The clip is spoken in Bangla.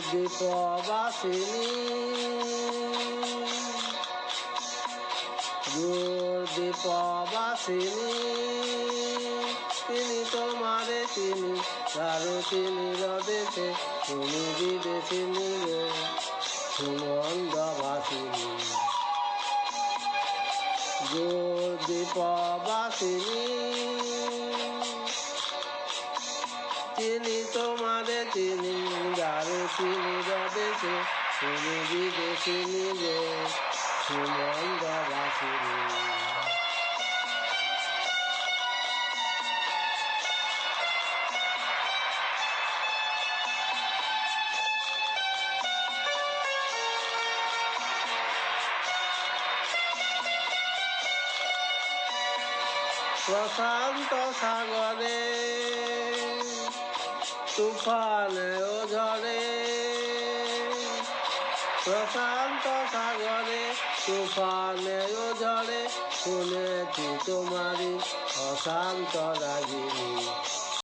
দ্বীপবাসিনী দ্বীপবাসিনী তিনি তোমারে তিনি কারো তিনি রদেশে তুমি বিদেশিনী গো সুমন্দবাসিনী দ্বীপবাসিনী তিনি তোমারে তিনি কারো তিনি রদেশে তুমি বিদেশিনী গো সুমন্দবাসিনী প্রশান্ত সাগরে তুফানে ও ঝড়ে প্রশান্ত সাগরে তুফানে ও ঝড়ে শুনেছি তোমারি অশান্ত রাগিনী